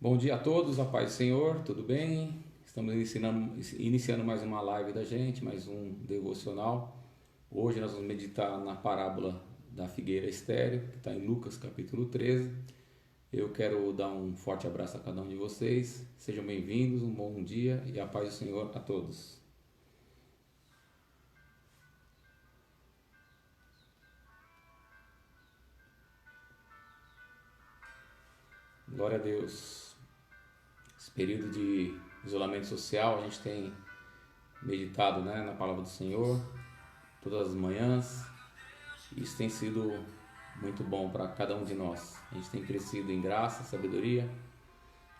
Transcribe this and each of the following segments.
Bom dia a todos, a paz do Senhor, tudo bem? Estamos iniciando mais uma live da gente, mais um devocional. Hoje nós vamos meditar na parábola da figueira estéril, que está em Lucas capítulo 13. Eu quero dar um forte abraço a cada um de vocês. Sejam bem-vindos, um bom dia e a paz do Senhor a todos. Glória a Deus. Esse período de isolamento social, a gente tem meditado, na palavra do Senhor todas as manhãs. Isso tem sido muito bom para cada um de nós. A gente tem crescido em graça, sabedoria,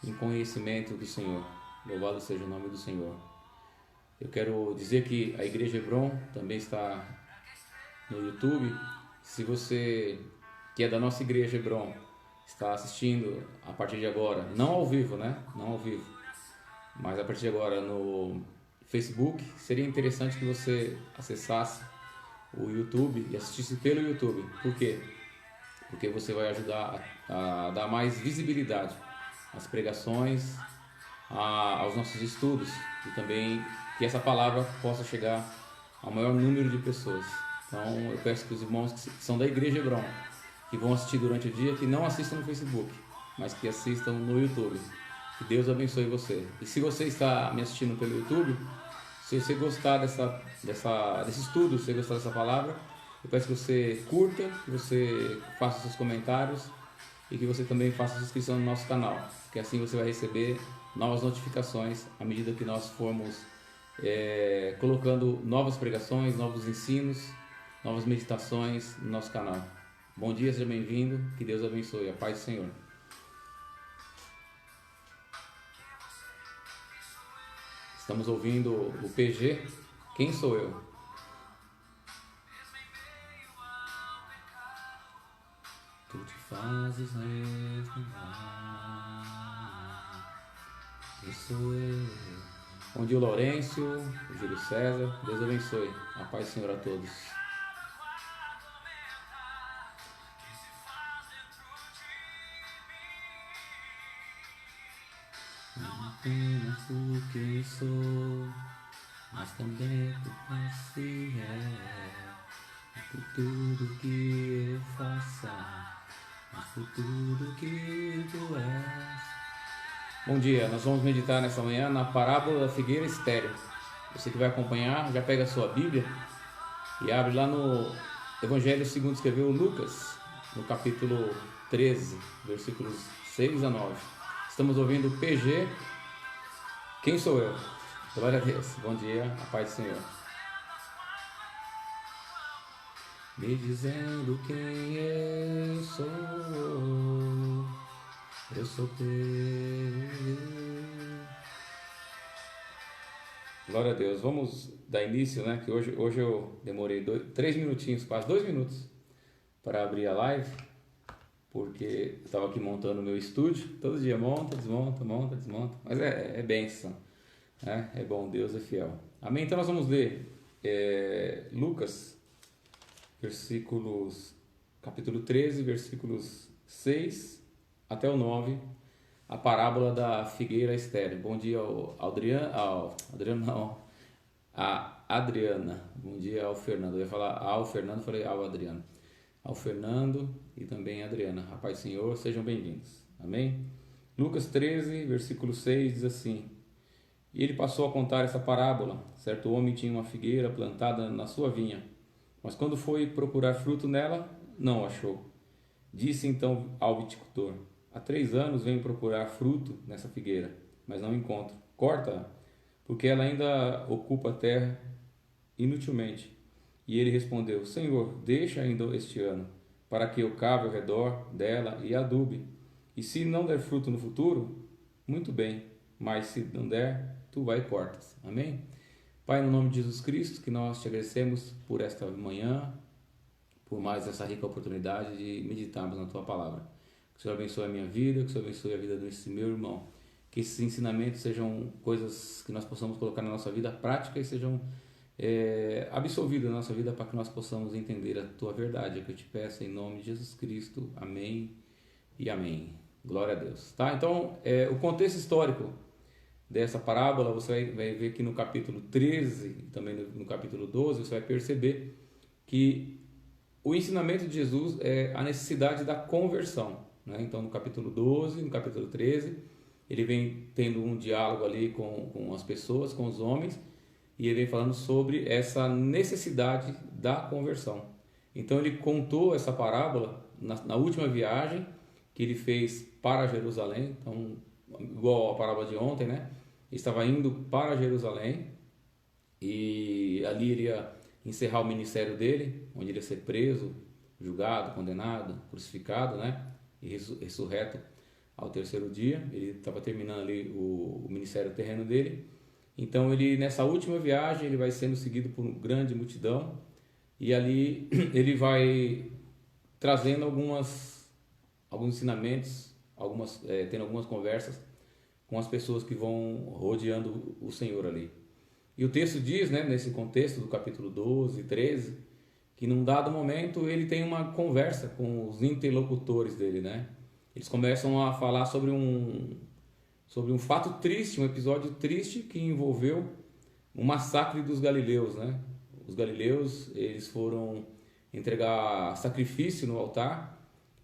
em conhecimento do Senhor. Louvado seja o nome do Senhor. Eu quero dizer que a Igreja Hebron também está no YouTube. Se você que é da nossa Igreja Hebron está assistindo a partir de agora, não ao vivo, não ao vivo, mas a partir de agora no Facebook, seria interessante que você acessasse o YouTube e assistisse pelo YouTube. Por quê? Porque você vai ajudar a dar mais visibilidade às pregações, aos nossos estudos, e também que essa palavra possa chegar ao maior número de pessoas. Então eu peço que os irmãos que são da Igreja Hebron, que vão assistir durante o dia, que não assistam no Facebook, mas que assistam no YouTube. Que Deus abençoe você. E se você está me assistindo pelo YouTube, se você gostar desse estudo, se você gostar dessa palavra, eu peço que você curta, que você faça seus comentários e que você também faça sua inscrição no nosso canal, que assim você vai receber novas notificações à medida que nós formos colocando novas pregações, novos ensinos, novas meditações no nosso canal. Bom dia, seja bem-vindo, que Deus abençoe, a paz do Senhor. Estamos ouvindo o PG, Quem Sou Eu? Tu te fazes renovar, quem sou eu? Bom dia, Lourenço, o Júlio César, Deus abençoe, a paz do Senhor a todos. Não apenas por quem sou, mas também por quem se é. Por tudo que eu faça, mas por tudo que tu és. Bom dia, nós vamos meditar nessa manhã na parábola da figueira estéril. Você que vai acompanhar, já pega a sua Bíblia e abre lá no Evangelho segundo escreveu Lucas, no capítulo 13, versículos 6 a 9. Estamos ouvindo o PG, Quem Sou Eu? Glória a Deus, bom dia, a paz do Senhor. Me dizendo quem eu sou teu. Glória a Deus, vamos dar início, que hoje eu demorei 3 minutinhos, quase 2 minutos para abrir a live, porque eu estava aqui montando o meu estúdio, todo dia monta, desmonta, mas é bênção, é bom, Deus é fiel. Amém? Então nós vamos ler Lucas, capítulo 13, versículos 6 até o 9, a parábola da figueira estéril. Bom dia a Adriana. Bom dia ao Fernando. Eu ia falar ao Fernando, falei ao Adriano. Ao Fernando e também a Adriana. A paz do Senhor, sejam bem-vindos. Amém? Lucas 13, versículo 6 diz assim: E ele passou a contar essa parábola. Certo homem tinha uma figueira plantada na sua vinha, mas quando foi procurar fruto nela, não achou. Disse então ao viticultor: Há 3 anos venho procurar fruto nessa figueira, mas não encontro. Corta-a, porque ela ainda ocupa a terra inutilmente. E ele respondeu: Senhor, deixa ainda este ano, para que eu cave ao redor dela e adube. E se não der fruto no futuro, muito bem, mas se não der, tu vai e cortas. Amém? Pai, no nome de Jesus Cristo, que nós te agradecemos por esta manhã, por mais essa rica oportunidade de meditarmos na tua palavra. Que o Senhor abençoe a minha vida, que o Senhor abençoe a vida desse meu irmão. Que esses ensinamentos sejam coisas que nós possamos colocar na nossa vida prática e sejam absolvidas na nossa vida, para que nós possamos entender a tua verdade. É o que eu te peço em nome de Jesus Cristo. Amém e amém. Glória a Deus. Tá? Então, o contexto histórico dessa parábola, você vai ver que no capítulo 13 e também no capítulo 12, você vai perceber que o ensinamento de Jesus é a necessidade da conversão. Né? Então, no capítulo 12, no capítulo 13, ele vem tendo um diálogo ali com as pessoas, com os homens, e ele vem falando sobre essa necessidade da conversão. Então, ele contou essa parábola na última viagem que ele fez para Jerusalém, então, igual a parábola de ontem, né? Ele estava indo para Jerusalém e ali iria encerrar o ministério dele, onde ele ia ser preso, julgado, condenado, crucificado, né? E ressurreto ao terceiro dia. Ele estava terminando ali o ministério terreno dele. Então ele, nessa última viagem, ele vai sendo seguido por uma grande multidão e ali ele vai trazendo alguns ensinamentos, tendo algumas conversas com as pessoas que vão rodeando o Senhor ali. E o texto diz, né, nesse contexto do capítulo 12 e 13, que num dado momento ele tem uma conversa com os interlocutores dele, né? Eles começam a falar sobre um fato triste, um episódio triste que envolveu o massacre dos galileus, né? Os galileus, eles foram entregar sacrifício no altar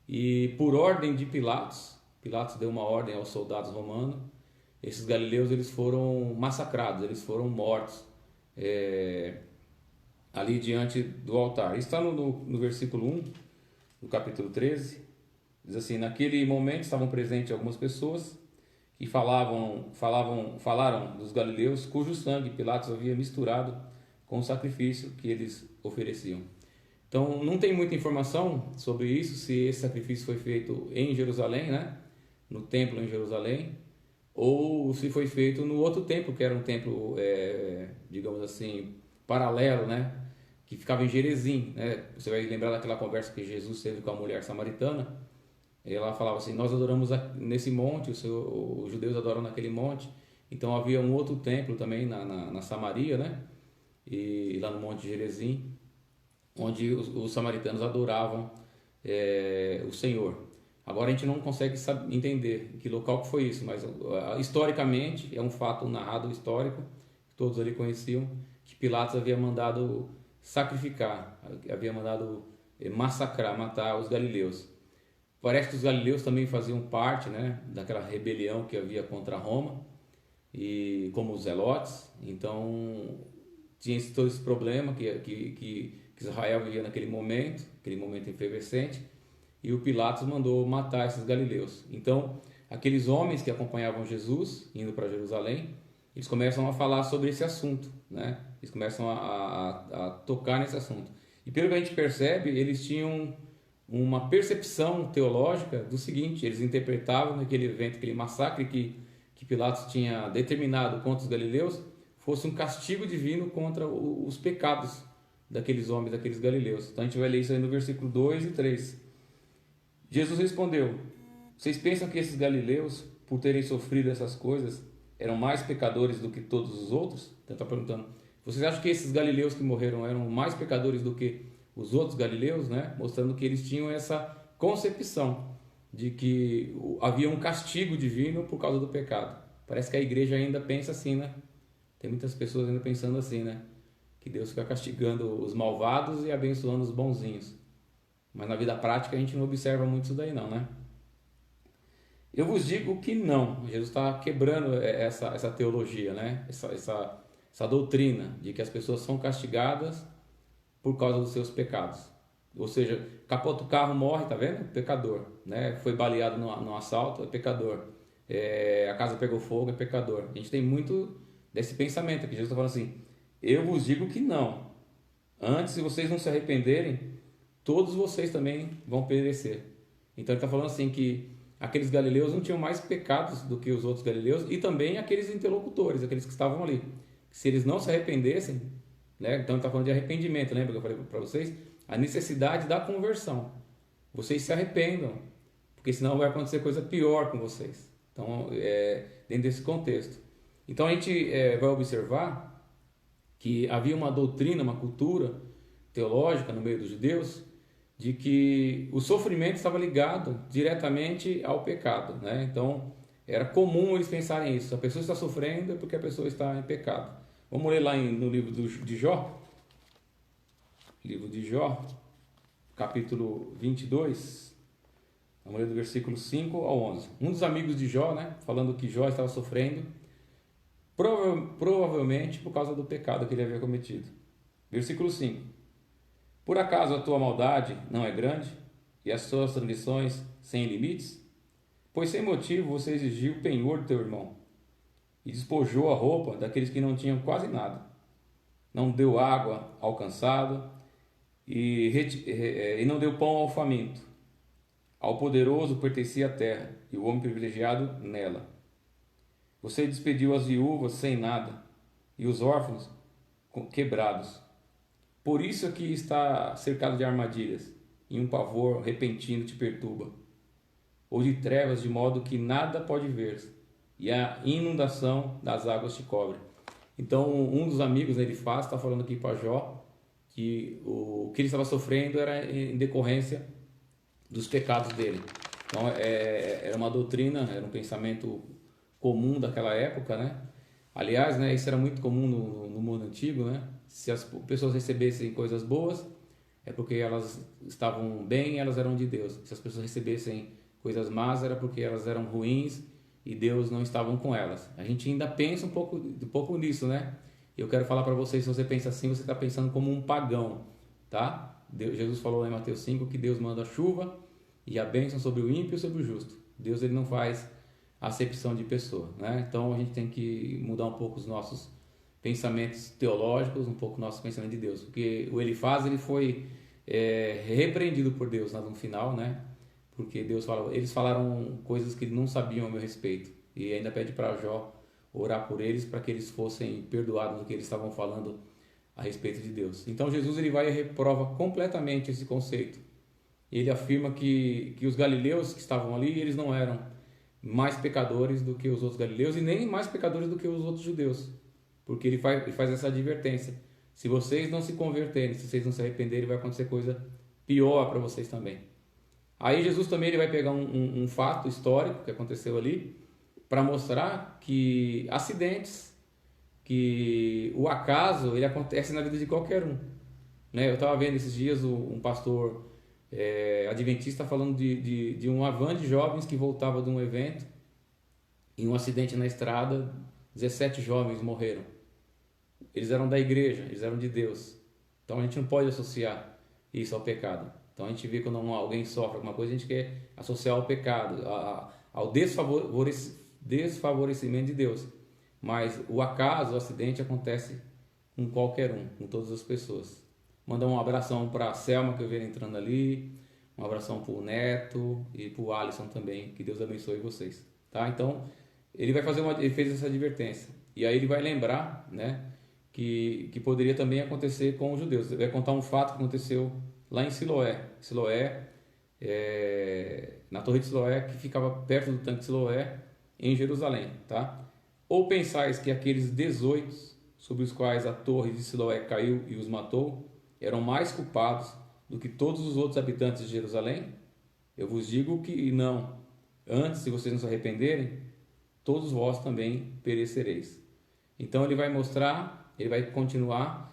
e por ordem de Pilatos deu uma ordem aos soldados romanos, esses galileus eles foram massacrados, eles foram mortos ali diante do altar. Isso está no versículo 1 do capítulo 13, diz assim: naquele momento estavam presentes algumas pessoas que falaram dos galileus cujo sangue Pilatos havia misturado com o sacrifício que eles ofereciam. Então não tem muita informação sobre isso, se esse sacrifício foi feito em Jerusalém, né? No templo em Jerusalém, ou se foi feito no outro templo, que era um templo, digamos assim, paralelo, né? Que ficava em Gerezim, né? Você vai lembrar daquela conversa que Jesus teve com a mulher samaritana. Ela falava assim: nós adoramos nesse monte, os judeus adoram naquele monte. Então havia um outro templo também na Samaria, né? E lá no monte de Gerezim, onde os samaritanos adoravam o Senhor. Agora a gente não consegue entender que local que foi isso, mas historicamente é um fato narrado histórico, todos ali conheciam, que Pilatos havia mandado sacrificar, havia mandado matar os galileus. Parece que os galileus também faziam parte, né, daquela rebelião que havia contra Roma, e como os zelotes. Então tinha todo esse problema que Israel vivia naquele momento efervescente, e o Pilatos mandou matar esses galileus. Então aqueles homens que acompanhavam Jesus indo para Jerusalém, eles começam a falar sobre esse assunto, né? Eles começam a tocar nesse assunto. E pelo que a gente percebe, eles tinham uma percepção teológica do seguinte: eles interpretavam naquele evento, aquele massacre que Pilatos tinha determinado contra os galileus, fosse um castigo divino contra os pecados daqueles homens, daqueles galileus. Então a gente vai ler isso aí no versículo 2 e 3. Jesus respondeu: vocês pensam que esses galileus, por terem sofrido essas coisas, eram mais pecadores do que todos os outros? Então está perguntando: vocês acham que esses galileus que morreram eram mais pecadores do que os outros galileus, né? Mostrando que eles tinham essa concepção de que havia um castigo divino por causa do pecado. Parece que a igreja ainda pensa assim, né? Tem muitas pessoas ainda pensando assim, né? Que Deus fica castigando os malvados e abençoando os bonzinhos. Mas na vida prática a gente não observa muito isso daí não, né? Eu vos digo que não. Jesus está quebrando essa teologia, né? Essa doutrina de que as pessoas são castigadas por causa dos seus pecados. Ou seja, capota o carro, morre, tá vendo? Pecador, né? Foi baleado no assalto, é pecador. A casa pegou fogo, é pecador. A gente tem muito desse pensamento aqui. Jesus está falando assim: eu vos digo que não. Antes, se vocês não se arrependerem, todos vocês também vão perecer. Então ele está falando assim que aqueles galileus não tinham mais pecados do que os outros galileus, e também aqueles interlocutores, aqueles que estavam ali. Se eles não se arrependessem, né? Então ele está falando de arrependimento, lembra que eu falei para vocês? A necessidade da conversão. Vocês se arrependam, porque senão vai acontecer coisa pior com vocês. Então, dentro desse contexto. Então a gente vai observar que havia uma doutrina, uma cultura teológica no meio dos judeus, de que o sofrimento estava ligado diretamente ao pecado, né? Então, era comum eles pensarem isso. A pessoa está sofrendo é porque a pessoa está em pecado. Vamos ler lá no livro de Jó. Livro de Jó, capítulo 22. Vamos ler do versículo 5 ao 11. Um dos amigos de Jó, né? Falando que Jó estava sofrendo, provavelmente por causa do pecado que ele havia cometido. Versículo 5. Por acaso a tua maldade não é grande e as tuas transgressões sem limites? Pois sem motivo você exigiu o penhor do teu irmão e despojou a roupa daqueles que não tinham quase nada. Não deu água ao cansado e não deu pão ao faminto. Ao poderoso pertencia a terra e o homem privilegiado nela. Você despediu as viúvas sem nada e os órfãos quebrados. Por isso é que está cercado de armadilhas e um pavor repentino te perturba, ou de trevas de modo que nada pode ver, e a inundação das águas te cobre. Então, um dos amigos, né, ele está falando aqui para Jó que o que ele estava sofrendo era em decorrência dos pecados dele. Então, era uma doutrina, era um pensamento comum daquela época, né? Aliás, né, isso era muito comum no mundo antigo, né? Se as pessoas recebessem coisas boas, é porque elas estavam bem, elas eram de Deus. Se as pessoas recebessem coisas más, era porque elas eram ruins e Deus não estava com elas. A gente ainda pensa um pouco nisso, né? Eu quero falar para vocês, se você pensa assim, você está pensando como um pagão, tá? Jesus falou em Mateus 5 que Deus manda a chuva e a bênção sobre o ímpio e sobre o justo. Deus, ele não faz acepção de pessoa, né? Então a gente tem que mudar um pouco os nossos pensamentos teológicos, um pouco o nosso pensamento de Deus, porque o Elifaz, ele foi repreendido por Deus no final, né? Porque Deus fala, eles falaram coisas que não sabiam a meu respeito, e ainda pede para Jó orar por eles para que eles fossem perdoados do que eles estavam falando a respeito de Deus. Então Jesus, ele vai e reprova completamente esse conceito. Ele afirma que os galileus que estavam ali, eles não eram mais pecadores do que os outros galileus e nem mais pecadores do que os outros judeus, porque ele faz essa advertência: se vocês não se converterem, se vocês não se arrependerem, vai acontecer coisa pior para vocês também. Aí Jesus também, ele vai pegar um fato histórico que aconteceu ali para mostrar que acidentes, que o acaso, ele acontece na vida de qualquer um, né? Eu estava vendo esses dias um pastor adventista falando de uma van de jovens que voltava de um evento, em um acidente na estrada, 17 jovens morreram. Eles eram da igreja, eles eram de Deus. Então a gente não pode associar isso ao pecado. Então a gente vê quando alguém sofre alguma coisa, a gente quer associar ao pecado, ao desfavorecimento de Deus. Mas o acaso, o acidente acontece com qualquer um, com todas as pessoas. Mandar um abração para a Selma, que eu vi entrando ali, um abração para o Neto e para o Alisson também, que Deus abençoe vocês, tá? Então ele fez essa advertência, e aí ele vai lembrar, né, que poderia também acontecer com os judeus. Ele vai contar um fato que aconteceu lá em Siloé, na torre de Siloé, que ficava perto do tanque de Siloé, em Jerusalém, tá? Ou pensais que aqueles 18 sobre os quais a torre de Siloé caiu e os matou eram mais culpados do que todos os outros habitantes de Jerusalém? Eu vos digo que não. Antes, se vocês não se arrependerem, todos vós também perecereis. Então ele vai mostrar, ele vai continuar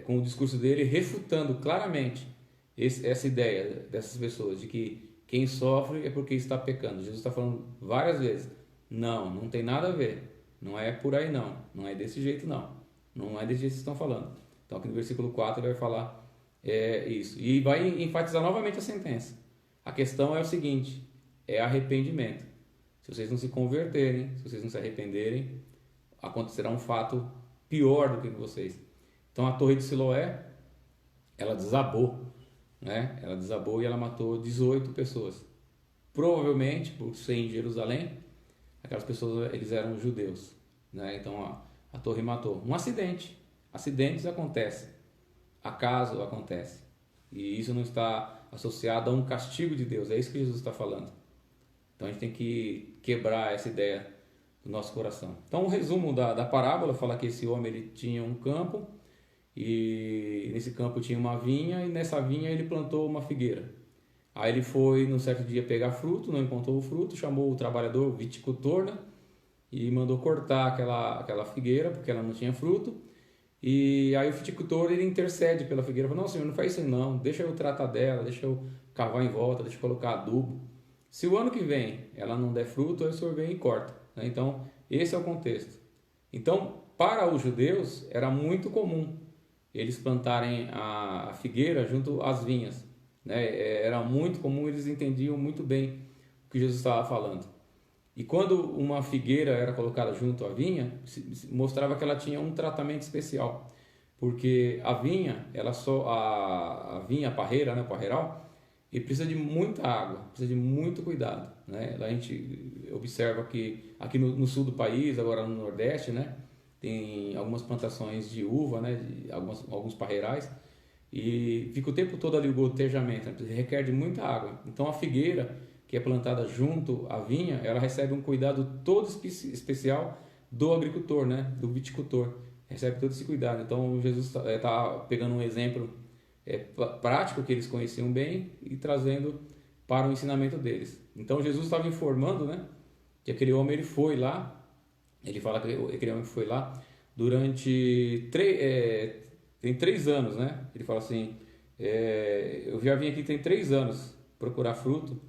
com o discurso dele, refutando claramente essa ideia dessas pessoas, de que quem sofre é porque está pecando. Jesus está falando várias vezes: não tem nada a ver, não é por aí não é desse jeito não é desse jeito que vocês estão falando. Então aqui no versículo 4 ele vai falar isso, e vai enfatizar novamente a sentença. A questão é o seguinte: é arrependimento. Se vocês não se converterem, se vocês não se arrependerem, acontecerá um fato pior do que vocês. Então a torre de Siloé, ela desabou, né? Ela desabou e ela matou 18 pessoas. Provavelmente, por ser em Jerusalém, aquelas pessoas, eles eram judeus, né? Então a torre matou. Um acidente. Acidentes acontecem. Acaso acontece. E isso não está associado a um castigo de Deus. É isso que Jesus está falando. Então a gente tem que quebrar essa ideia do nosso coração. Então o resumo da parábola fala que esse homem, ele tinha um campo e nesse campo tinha uma vinha, e nessa vinha ele plantou uma figueira. Aí ele foi, num certo dia, pegar fruto, não encontrou o fruto, chamou o trabalhador, o viticultor, né? E mandou cortar aquela figueira, porque ela não tinha fruto. E aí o viticultor, ele intercede pela figueira, fala: não, senhor, não faz isso não, deixa eu tratar dela, deixa eu cavar em volta, deixa eu colocar adubo. Se o ano que vem ela não der fruto, aí o senhor vem e corta, né? Então, esse é o contexto. Então, para os judeus, era muito comum eles plantarem a figueira junto às vinhas, né? Era muito comum, eles entendiam muito bem o que Jesus estava falando. E quando uma figueira era colocada junto à vinha, mostrava que ela tinha um tratamento especial, porque a vinha, a vinha, a parreira, né, o parreiral, e precisa de muita água, precisa de muito cuidado, né? A gente observa que aqui no sul do país, agora no Nordeste, né, tem algumas plantações de uva, né, de alguns parreirais, e fica o tempo todo ali o gotejamento, né, requer de muita água. Então a figueira, que é plantada junto à vinha, ela recebe um cuidado todo especial do agricultor, né, do viticultor, recebe todo esse cuidado. Então Jesus está pegando um exemplo prático que eles conheciam bem e trazendo para o ensinamento deles. Então Jesus estava informando, né, que aquele homem ele foi lá. Ele fala que aquele homem foi lá durante tem 3 anos, né? Ele fala assim: eu já vim aqui tem 3 anos procurar fruto.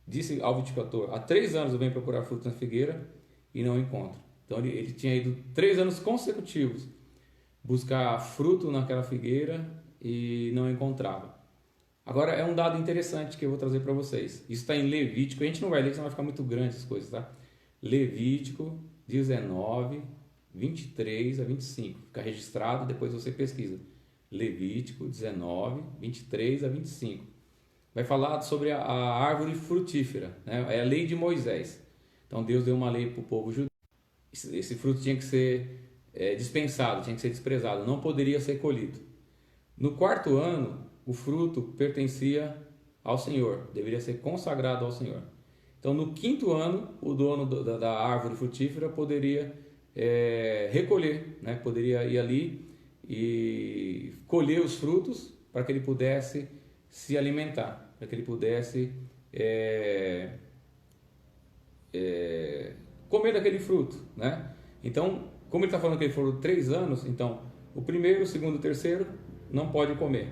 Disse ao viticultor: há 3 anos eu venho procurar fruto na figueira e não encontro. Então ele tinha ido 3 anos consecutivos buscar fruto naquela figueira e não encontrava. Agora é um dado interessante que eu vou trazer para vocês. Isso está em Levítico. A gente não vai ler, senão vai ficar muito grande essas coisas, tá? Levítico 19, 23 a 25. Fica registrado, depois você pesquisa. Levítico 19, 23 a 25. Vai falar sobre a árvore frutífera, né? É a lei de Moisés. Então Deus deu uma lei para o povo judeu. Esse fruto tinha que ser dispensado, tinha que ser desprezado, não poderia ser colhido. No 4º ano, o fruto pertencia ao Senhor, deveria ser consagrado ao Senhor. Então, no 5º ano, o dono da árvore frutífera poderia recolher, né? Poderia ir ali e colher os frutos para que ele pudesse se alimentar, para que ele pudesse comer daquele fruto, né? Então, como ele está falando que ele foram 3 anos, então o 1º, o 2º, o 3º não pode comer.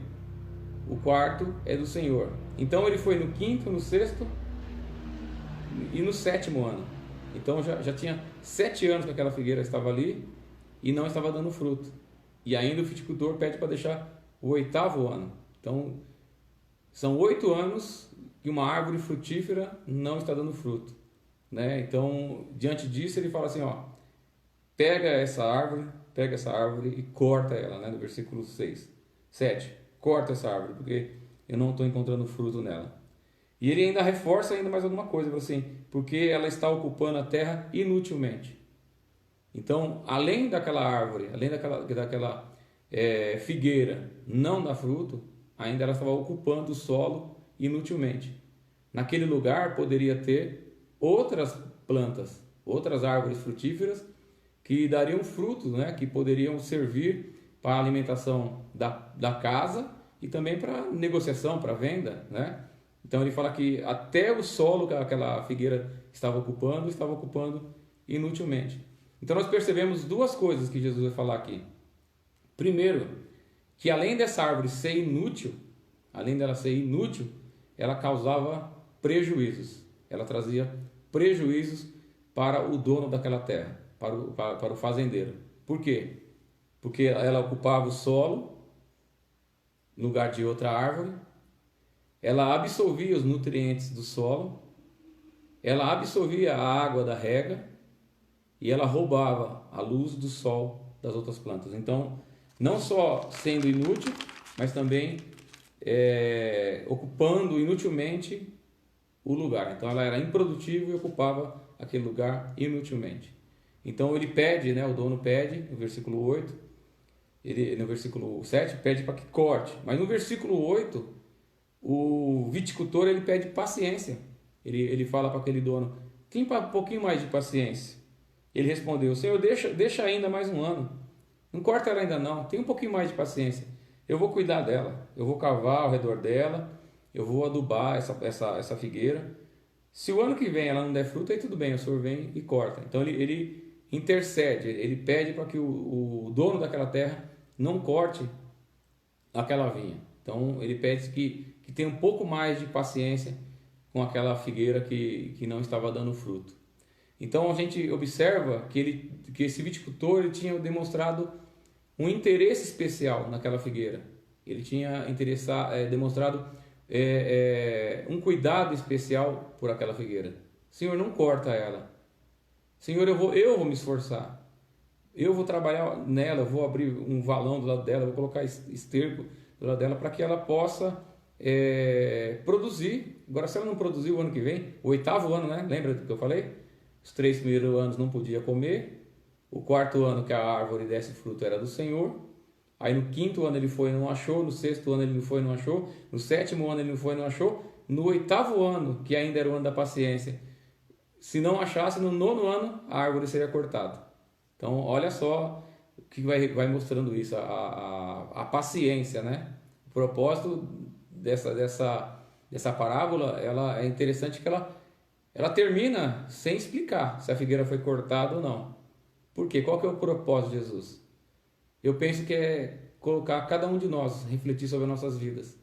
O 4º é do Senhor. Então ele foi no 5º, no 6º e no 7º ano. Então já tinha 7 anos que aquela figueira estava ali e não estava dando fruto. E ainda o viticultor pede para deixar o 8º ano. Então são 8 anos que uma árvore frutífera não está dando fruto, né? Então diante disso ele fala assim, ó: pega essa árvore e corta ela, né? No versículo 7, corta essa árvore, porque eu não estou encontrando fruto nela. E ele ainda reforça ainda mais alguma coisa, assim, porque ela está ocupando a terra inutilmente. Então, além daquela árvore, além daquela figueira não dar fruto, ainda ela estava ocupando o solo inutilmente. Naquele lugar poderia ter outras plantas, outras árvores frutíferas que dariam frutos, né? Que poderiam servir para a alimentação da casa e também para negociação, para venda, né? Então ele fala que até o solo que aquela figueira estava ocupando inutilmente. Então nós percebemos 2 coisas que Jesus vai falar aqui. Primeiro, que além dessa árvore ser inútil, ela causava prejuízos. Ela trazia prejuízos para o dono daquela terra, para o fazendeiro. Por quê? Porque ela ocupava o solo no lugar de outra árvore, ela absorvia os nutrientes do solo, ela absorvia a água da rega e ela roubava a luz do sol das outras plantas. Então, não só sendo inútil, mas também ocupando inutilmente o lugar. Então, ela era improdutiva e ocupava aquele lugar inutilmente. Então, ele pede, né, o dono pede, no versículo 8, no versículo 7, pede para que corte. Mas no versículo 8, o viticultor ele pede paciência. Ele fala para aquele dono: tem um pouquinho mais de paciência. Ele respondeu: Senhor, deixa ainda mais um ano, Não corta ela ainda não, tem um pouquinho mais de paciência. Eu vou cuidar dela, eu vou cavar ao redor dela, eu vou adubar essa figueira. Se o ano que vem ela não der fruto, aí tudo bem, o Senhor vem e corta. Então ele intercede, ele pede para que o dono daquela terra não corte aquela vinha. Então ele pede que tenha um pouco mais de paciência com aquela figueira que não estava dando fruto. Então a gente observa que esse viticultor ele tinha demonstrado um interesse especial naquela figueira. Ele tinha demonstrado um cuidado especial por aquela figueira. Senhor, não corta ela. Senhor, eu vou me esforçar. Eu vou trabalhar nela, eu vou abrir um valão do lado dela, vou colocar esterco do lado dela para que ela possa produzir. Agora, se ela não produzir o ano que vem, o 8º ano, né? Lembra do que eu falei? Os 3 primeiros anos não podia comer. O 4º ano que a árvore desse fruto era do Senhor. Aí no 5º ano ele foi e não achou. No 6º ano ele não foi e não achou. No 7º ano ele não foi e não achou. No 8º ano, que ainda era o ano da paciência, se não achasse, no 9º ano a árvore seria cortada. Então olha só o que vai mostrando isso, a paciência, né? O propósito dessa parábola, ela é interessante que ela termina sem explicar se a figueira foi cortada ou não. Por quê? Qual que é o propósito de Jesus? Eu penso que é colocar cada um de nós, refletir sobre as nossas vidas.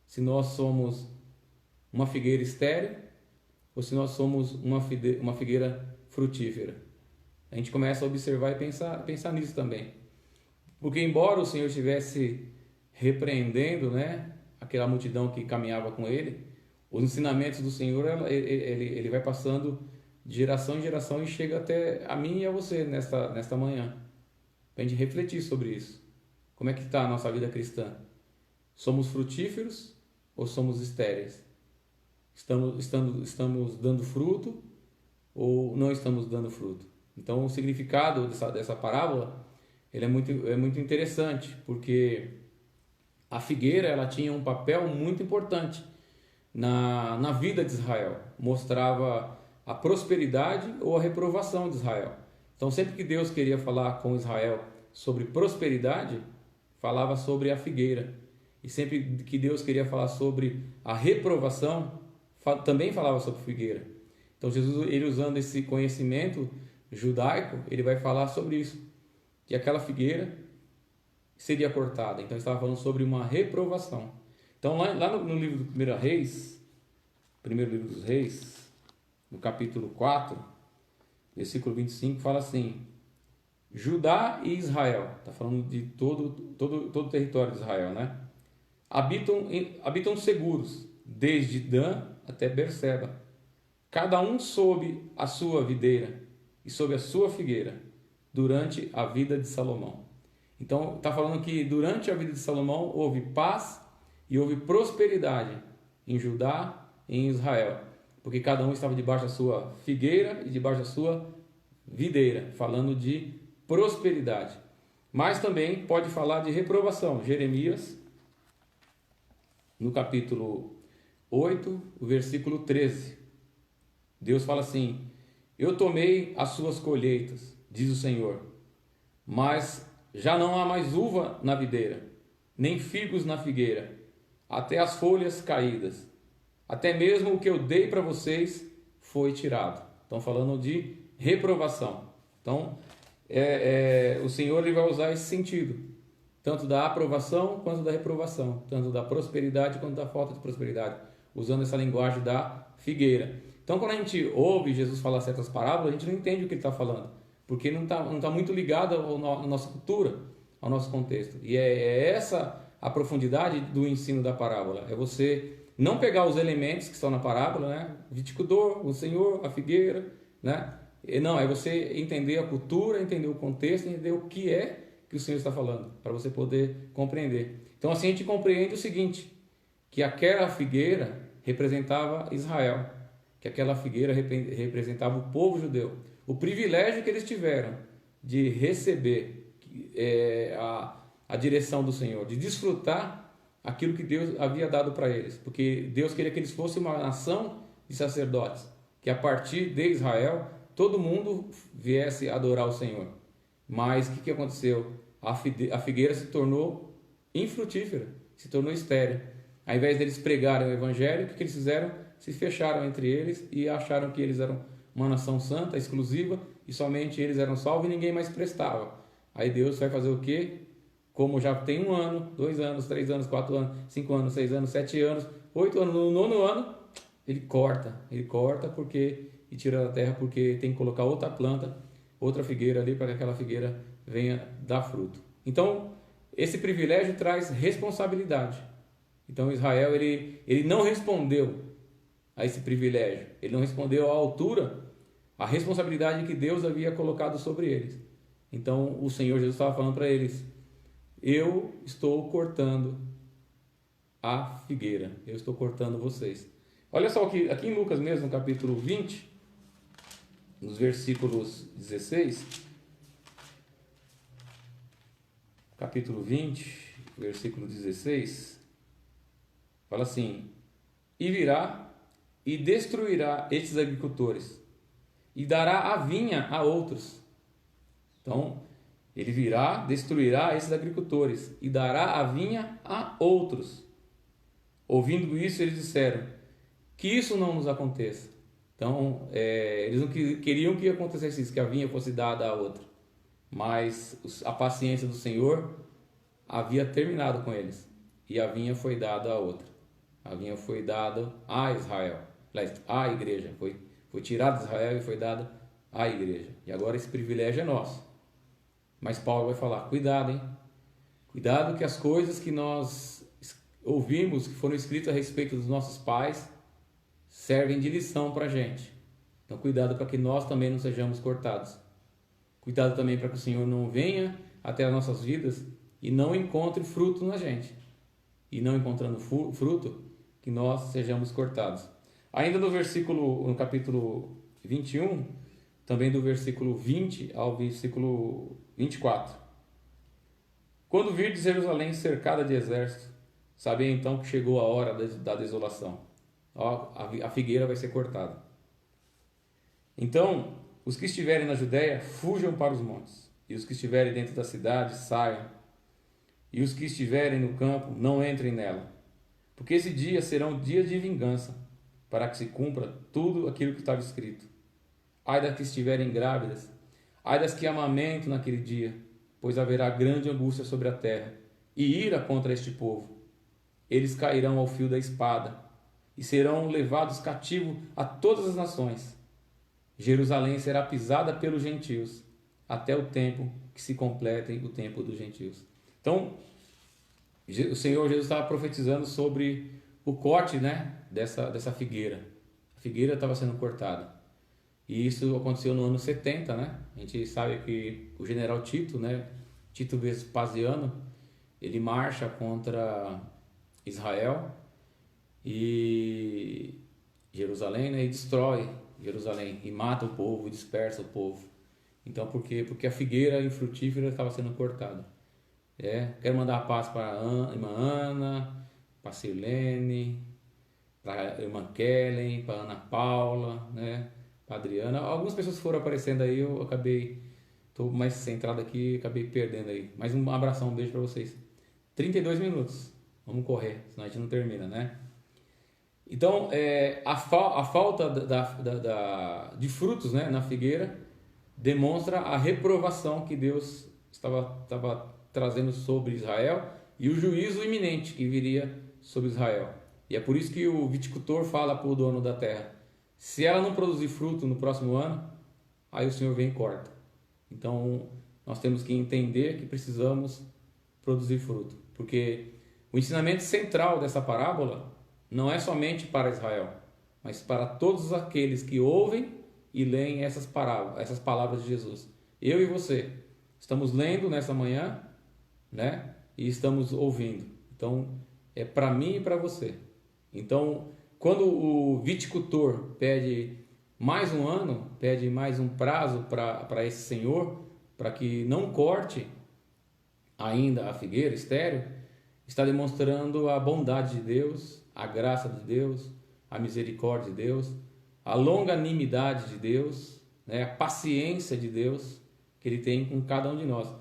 Se nós somos uma figueira estéril ou se nós somos uma figueira frutífera. A gente começa a observar e pensar nisso também. Porque embora o Senhor estivesse repreendendo, né, aquela multidão que caminhava com ele, os ensinamentos do Senhor, ele vai passando de geração em geração e chega até a mim e a você nesta manhã. Para a gente refletir sobre isso. Como é que está a nossa vida cristã? Somos frutíferos ou somos estéreis? Estamos dando fruto ou não estamos dando fruto? Então o significado dessa parábola ele é muito interessante, porque a figueira ela tinha um papel muito importante na vida de Israel. Mostrava a prosperidade ou a reprovação de Israel. Então sempre que Deus queria falar com Israel sobre prosperidade, falava sobre a figueira. E sempre que Deus queria falar sobre a reprovação, também falava sobre a figueira. Então Jesus, ele usando esse conhecimento judaico, ele vai falar sobre isso, que aquela figueira seria cortada. Então ele estava falando sobre uma reprovação. Então lá no livro do primeiro livro dos Reis, no capítulo 4, versículo 25, fala assim: Judá e Israel, está falando de todo o território de Israel, né? Habitam seguros, desde Dan até Berseba, cada um sob a sua videira e sob a sua figueira, durante a vida de Salomão. Então está falando que durante a vida de Salomão houve paz e houve prosperidade em Judá e em Israel, porque cada um estava debaixo da sua figueira e debaixo da sua videira, falando de prosperidade. Mas também pode falar de reprovação. Jeremias, no capítulo 8, o versículo 13. Deus fala assim: Eu tomei as suas colheitas, diz o Senhor, mas já não há mais uva na videira, nem figos na figueira, até as folhas caídas. Até mesmo o que eu dei para vocês foi tirado. Estão falando de reprovação. Então, o Senhor ele vai usar esse sentido, tanto da aprovação quanto da reprovação, tanto da prosperidade quanto da falta de prosperidade, usando essa linguagem da figueira. Então, quando a gente ouve Jesus falar certas parábolas, a gente não entende o que ele está falando, porque não tá muito ligado à nossa cultura, ao nosso contexto. E é essa a profundidade do ensino da parábola. É você não pegar os elementos que estão na parábola, né? O viticultor, o Senhor, a figueira, né? Não, é você entender a cultura, entender o contexto, entender o que é que o Senhor está falando, para você poder compreender. Então assim a gente compreende o seguinte, que aquela figueira representava Israel, que aquela figueira representava o povo judeu, o privilégio que eles tiveram de receber a direção do Senhor, de desfrutar aquilo que Deus havia dado para eles, porque Deus queria que eles fossem uma nação de sacerdotes, que a partir de Israel todo mundo viesse adorar o Senhor. Mas o que aconteceu? a figueira se tornou infrutífera, se tornou estéril. Ao invés deles pregarem o evangelho, o que eles fizeram? Se fecharam entre eles e acharam que eles eram uma nação santa, exclusiva, e somente eles eram salvos e ninguém mais prestava. Aí Deus vai fazer o quê? Como já tem 1 ano, 2 anos, 3 anos, 4 anos, 5 anos, 6 anos, 7 anos, 8 anos, no 9º ano, ele corta porque e tira da terra, porque tem que colocar outra planta, outra figueira ali, para que aquela figueira venha dar fruto. Então, esse privilégio traz responsabilidade. Então, Israel, ele não respondeu a esse privilégio, ele não respondeu à altura, à responsabilidade que Deus havia colocado sobre eles. Então, o Senhor Jesus estava falando para eles: eu estou cortando a figueira, eu estou cortando vocês. Olha só aqui em Lucas mesmo, no capítulo 20, nos versículos 16, capítulo 20, versículo 16, fala assim: e virá e destruirá estes agricultores e dará a vinha a outros. Então, ele virá, destruirá esses agricultores e dará a vinha a outros. Ouvindo isso, eles disseram: que isso não nos aconteça. Então, eles não queriam que acontecesse isso, que a vinha fosse dada a outro. Mas a paciência do Senhor havia terminado com eles. E a vinha foi dada a outra. A vinha foi dada a Israel. A igreja. Foi tirada de Israel e foi dada à igreja. E agora esse privilégio é nosso. Mas Paulo vai falar: cuidado, hein? Cuidado que as coisas que nós ouvimos, que foram escritas a respeito dos nossos pais, servem de lição para a gente. Então cuidado para que nós também não sejamos cortados. Cuidado também para que o Senhor não venha até as nossas vidas e não encontre fruto na gente. E não encontrando fruto, que nós sejamos cortados. Ainda no capítulo 21, também do versículo 20 ao versículo 24. Quando virdes Jerusalém cercada de exército, sabei então que chegou a hora da desolação. A figueira vai ser cortada. Então, os que estiverem na Judéia, fujam para os montes. E os que estiverem dentro da cidade, saiam. E os que estiverem no campo, não entrem nela. Porque esse dia será um dia de vingança, para que se cumpra tudo aquilo que estava escrito. Ai das que estiverem grávidas, ai das que amamentam naquele dia, pois haverá grande angústia sobre a terra, e ira contra este povo. Eles cairão ao fio da espada, e serão levados cativos a todas as nações. Jerusalém será pisada pelos gentios, até o tempo que se completem o tempo dos gentios. Então, o Senhor Jesus estava profetizando sobre o corte, né, dessa figueira. A figueira estava sendo cortada. E isso aconteceu no ano 70, né? A gente sabe que o general Tito, né, Tito Vespasiano, ele marcha contra Israel e Jerusalém, né, e destrói Jerusalém e mata o povo, e dispersa o povo. Então, por quê? Porque a figueira infrutífera estava sendo cortada. Quero mandar a paz para a irmã Ana, para a Sirlene, para a irmã Kellen, para a Ana Paula, né, para a Adriana. Algumas pessoas foram aparecendo aí, eu acabei, estou mais centrado aqui, acabei perdendo aí. Mas um abração, um beijo para vocês. 32 minutos, vamos correr, senão a gente não termina, né? Então, a falta de frutos, né, na figueira demonstra a reprovação que Deus estava trazendo sobre Israel e o juízo iminente que viria sobre Israel. E é por isso que o viticultor fala para o dono da terra: se ela não produzir fruto no próximo ano, aí o Senhor vem e corta. Então, nós temos que entender que precisamos produzir fruto, porque o ensinamento central dessa parábola não é somente para Israel, mas para todos aqueles que ouvem e leem essas palavras de Jesus. Eu e você estamos lendo nessa manhã, né? E estamos ouvindo. Então, é para mim e para você. Então, quando o viticultor pede mais um ano, pede mais um prazo para esse senhor, para que não corte ainda a figueira estéril, está demonstrando a bondade de Deus, a graça de Deus, a misericórdia de Deus, a longanimidade de Deus, né? A paciência de Deus que Ele tem com cada um de nós.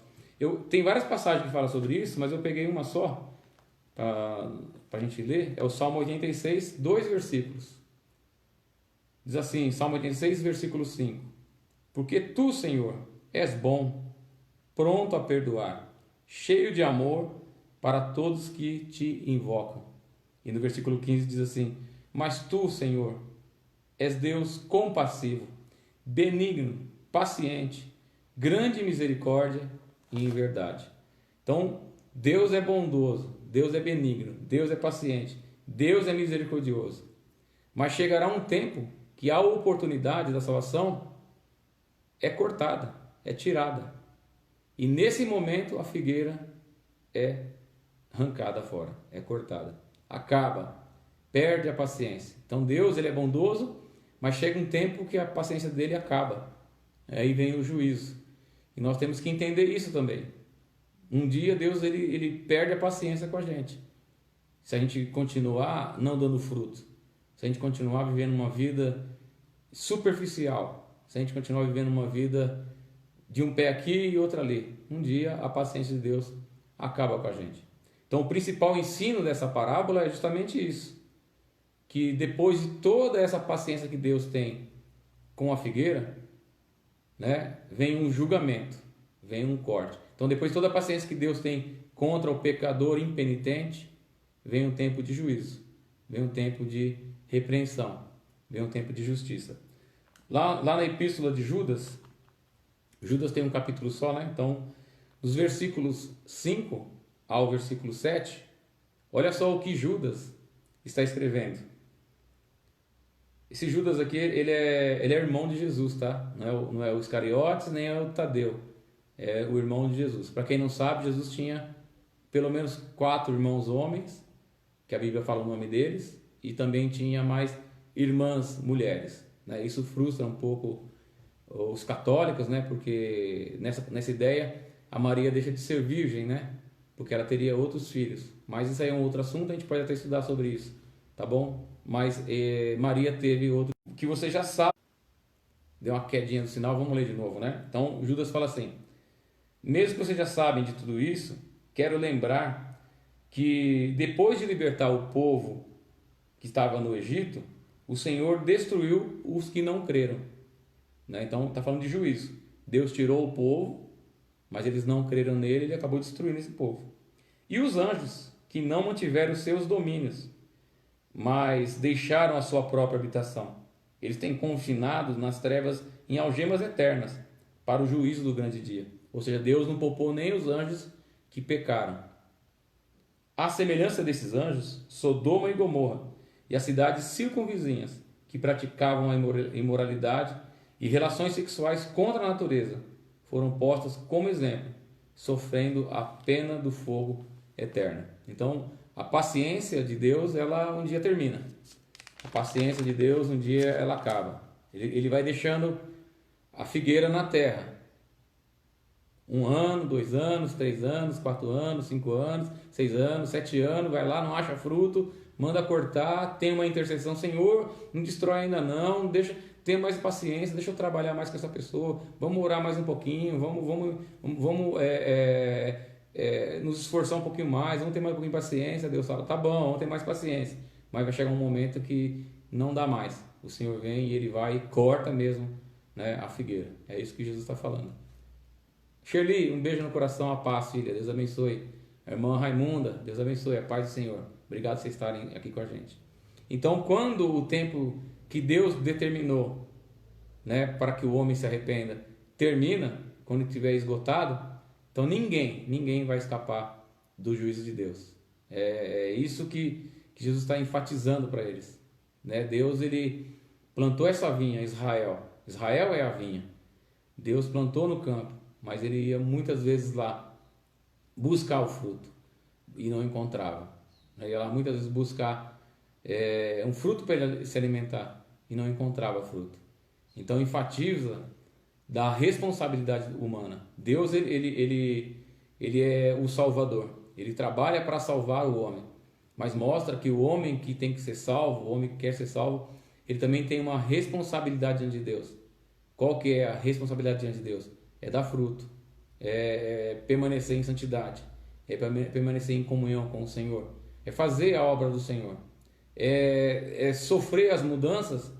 Tem várias passagens que falam sobre isso, mas eu peguei uma só para a gente ler. É o Salmo 86, 2 versículos. Diz assim, Salmo 86, versículo 5. Porque tu, Senhor, és bom, pronto a perdoar, cheio de amor para todos que te invocam. E no versículo 15 diz assim, mas tu, Senhor, és Deus compassivo, benigno, paciente, grande em misericórdia e em verdade. Então, Deus é bondoso, Deus é benigno, Deus é paciente, Deus é misericordioso. Mas chegará um tempo que a oportunidade da salvação é cortada, é tirada. E nesse momento a figueira é arrancada fora, é cortada. Acaba, perde a paciência. Então Deus, ele é bondoso, mas chega um tempo que a paciência dele acaba. Aí vem o juízo. E nós temos que entender isso também. Um dia Deus ele perde a paciência com a gente. Se a gente continuar não dando fruto, se a gente continuar vivendo uma vida superficial, se a gente continuar vivendo uma vida de um pé aqui e outro ali, um dia a paciência de Deus acaba com a gente. Então o principal ensino dessa parábola é justamente isso, que depois de toda essa paciência que Deus tem com a figueira, né, vem um julgamento, vem um corte. Então depois de toda a paciência que Deus tem contra o pecador impenitente, vem um tempo de juízo, vem um tempo de repreensão, vem um tempo de justiça. Lá na epístola de Judas tem um capítulo só, né? Então, dos versículos 5 ao versículo 7, olha só o que Judas está escrevendo. Esse Judas aqui, ele é irmão de Jesus, tá? Não é o Iscariotes, nem é o Tadeu. É o irmão de Jesus. Para quem não sabe, Jesus tinha pelo menos 4 irmãos homens, que a Bíblia fala o nome deles, e também tinha mais irmãs mulheres, né? Isso frustra um pouco os católicos, né? Porque nessa ideia a Maria deixa de ser virgem, né? Porque ela teria outros filhos. Mas isso aí é um outro assunto, a gente pode até estudar sobre isso, tá bom? Mas Maria teve outro que você já sabe. Deu uma quedinha no sinal, vamos ler de novo, né? Então Judas fala assim: mesmo que vocês já sabem de tudo isso, quero lembrar que depois de libertar o povo que estava no Egito, o Senhor destruiu os que não creram, né? Então está falando de juízo. Deus tirou o povo, mas eles não creram nele, ele acabou destruindo esse povo. E os anjos que não mantiveram os seus domínios, mas deixaram a sua própria habitação. Eles têm confinados nas trevas em algemas eternas para o juízo do grande dia. Ou seja, Deus não poupou nem os anjos que pecaram. À semelhança desses anjos, Sodoma e Gomorra e as cidades circunvizinhas que praticavam a imoralidade e relações sexuais contra a natureza foram postas como exemplo, sofrendo a pena do fogo eterno. Então, a paciência de Deus, ela um dia termina. A paciência de Deus, um dia ela acaba. Ele vai deixando a figueira na terra. 1 ano, 2 anos, 3 anos, 4 anos, 5 anos, 6 anos, 7 anos, vai lá, não acha fruto, manda cortar, tem uma intercessão, Senhor, não destrói ainda não, tenha mais paciência, deixa eu trabalhar mais com essa pessoa, vamos orar mais um pouquinho, vamos nos esforçar um pouquinho mais, vamos ter mais um pouquinho de paciência. Deus fala, tá bom, vamos ter mais paciência, mas vai chegar um momento que não dá mais. O Senhor vem e ele vai e corta mesmo, né, a figueira. É isso que Jesus está falando. Shirley, um beijo no coração, a paz, filha, Deus abençoe. A irmã Raimunda, Deus abençoe, a paz do Senhor. Obrigado por vocês estarem aqui com a gente. Então, quando o tempo que Deus determinou, né, para que o homem se arrependa, termina, quando estiver esgotado, então ninguém vai escapar do juízo de Deus. É isso que Jesus está enfatizando para eles, né? Deus, ele plantou essa vinha, Israel. Israel é a vinha. Deus plantou no campo, mas ele ia muitas vezes lá buscar o fruto e não encontrava. Ele ia lá muitas vezes buscar um fruto para ele se alimentar e não encontrava fruto. Então enfatiza da responsabilidade humana. Deus, ele é o Salvador. Ele trabalha para salvar o homem, mas mostra que o homem que tem que ser salvo, o homem que quer ser salvo, ele também tem uma responsabilidade diante de Deus. Qual que é a responsabilidade diante de Deus? É dar fruto, permanecer em santidade, é permanecer em comunhão com o Senhor, é fazer a obra do Senhor, é sofrer as mudanças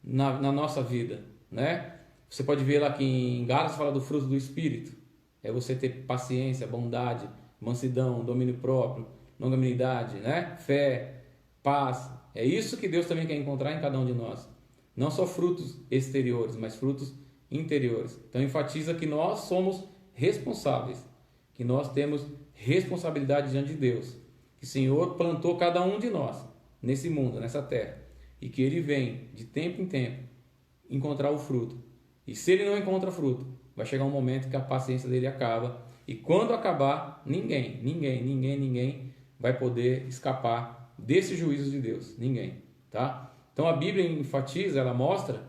na nossa vida, né? Você pode ver lá que em Gálatas fala do fruto do Espírito, é você ter paciência, bondade, mansidão, domínio próprio, longanimidade, né? Fé, paz. É isso que Deus também quer encontrar em cada um de nós. Não só frutos exteriores, mas frutos interiores. Então enfatiza que nós somos responsáveis, que nós temos responsabilidade diante de Deus, que o Senhor plantou cada um de nós nesse mundo, nessa terra, e que Ele vem de tempo em tempo encontrar o fruto. E se Ele não encontra fruto, vai chegar um momento que a paciência dele acaba, e quando acabar, ninguém vai poder escapar desse juízo de Deus. Ninguém, tá? Então a Bíblia enfatiza, ela mostra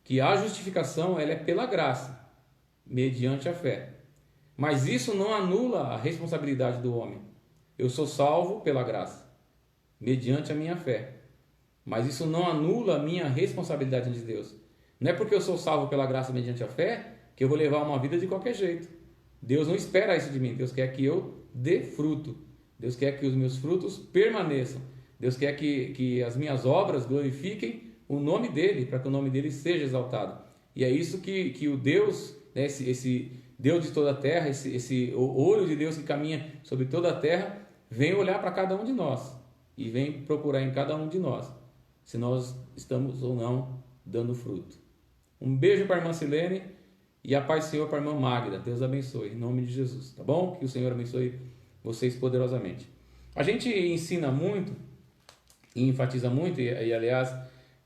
que a justificação ela é pela graça, mediante a fé. Mas isso não anula a responsabilidade do homem. Eu sou salvo pela graça, mediante a minha fé. Mas isso não anula a minha responsabilidade diante de Deus. Não é porque eu sou salvo pela graça mediante a fé que eu vou levar uma vida de qualquer jeito. Deus não espera isso de mim. Deus quer que eu dê fruto. Deus quer que os meus frutos permaneçam. Deus quer que as minhas obras glorifiquem o nome dEle, para que o nome dEle seja exaltado. E é isso que o Deus, né, esse Deus de toda a terra, esse olho de Deus que caminha sobre toda a terra, vem olhar para cada um de nós e vem procurar em cada um de nós se nós estamos ou não dando fruto. Um beijo para a irmã Silene e a paz do Senhor para a irmã Magda. Deus abençoe, em nome de Jesus, tá bom? Que o Senhor abençoe vocês poderosamente. A gente ensina muito e enfatiza muito, e aliás,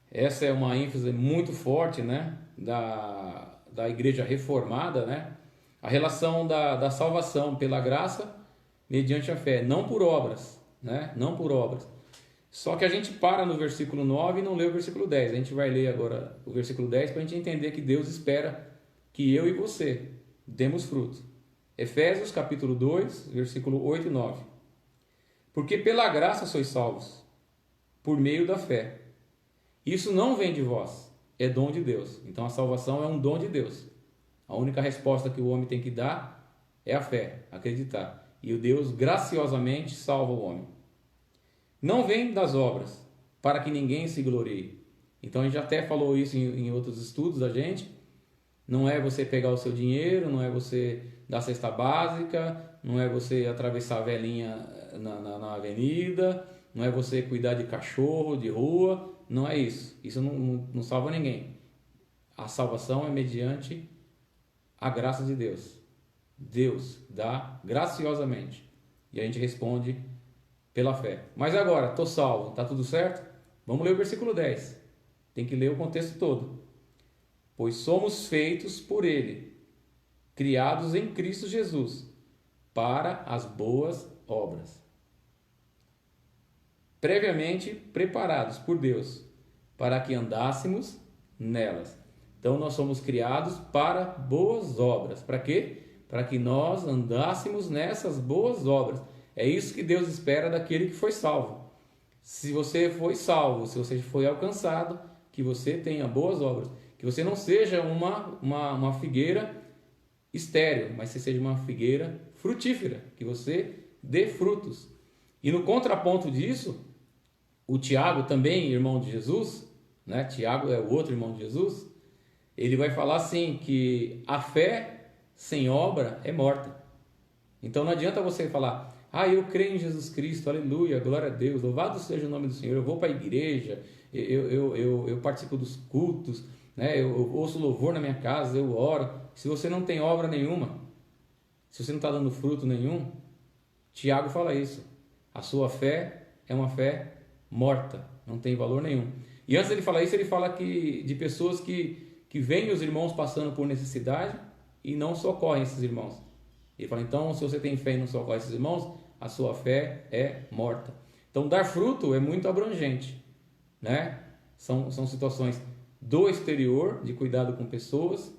essa é uma ênfase muito forte, né, da igreja reformada, né, a relação da salvação pela graça mediante a fé, não por obras, né, não por obras. Só que a gente para no versículo 9 e não lê o versículo 10. A gente vai ler agora o versículo 10 para a gente entender que Deus espera que eu e você demos fruto. Efésios capítulo 2, versículo 8 e 9. Porque pela graça sois salvos, por meio da fé. Isso não vem de vós, é dom de Deus. Então a salvação é um dom de Deus. A única resposta que o homem tem que dar é a fé, acreditar. E o Deus graciosamente salva o homem. Não vem das obras, para que ninguém se glorie. Então a gente já até falou isso em outros estudos da gente. Não é você pegar o seu dinheiro, não é você dar cesta básica, não é você atravessar a velhinha na avenida, não é você cuidar de cachorro, de rua, não é isso. Isso não salva ninguém. A salvação é mediante a graça de Deus. Deus dá graciosamente. E a gente responde pela fé. Mas agora, estou salvo, está tudo certo? Vamos ler o versículo 10. Tem que ler o contexto todo. Pois somos feitos por Ele, criados em Cristo Jesus, para as boas obras, previamente preparados por Deus, para que andássemos nelas. Então nós somos criados para boas obras. Para quê? Para que nós andássemos nessas boas obras. É isso que Deus espera daquele que foi salvo. Se você foi salvo, se você foi alcançado, que você tenha boas obras. Que você não seja uma figueira estéril, mas você seja uma figueira frutífera. Que você dê frutos. E no contraponto disso, o Tiago, também irmão de Jesus, né? Tiago é o outro irmão de Jesus, ele vai falar assim, que a fé sem obra é morta. Então não adianta você falar, eu creio em Jesus Cristo, aleluia, glória a Deus, louvado seja o nome do Senhor, eu vou para a igreja, eu participo dos cultos, né? Eu ouço louvor na minha casa, eu oro. Se você não tem obra nenhuma, se você não está dando fruto nenhum, Tiago fala isso, a sua fé é uma fé morta, não tem valor nenhum. E antes dele falar isso, ele fala que de pessoas que veem os irmãos passando por necessidade e não socorrem esses irmãos. Ele fala, então, se você tem fé e não socorre esses irmãos, a sua fé é morta. Então, dar fruto é muito abrangente, né? São situações do exterior, de cuidado com pessoas,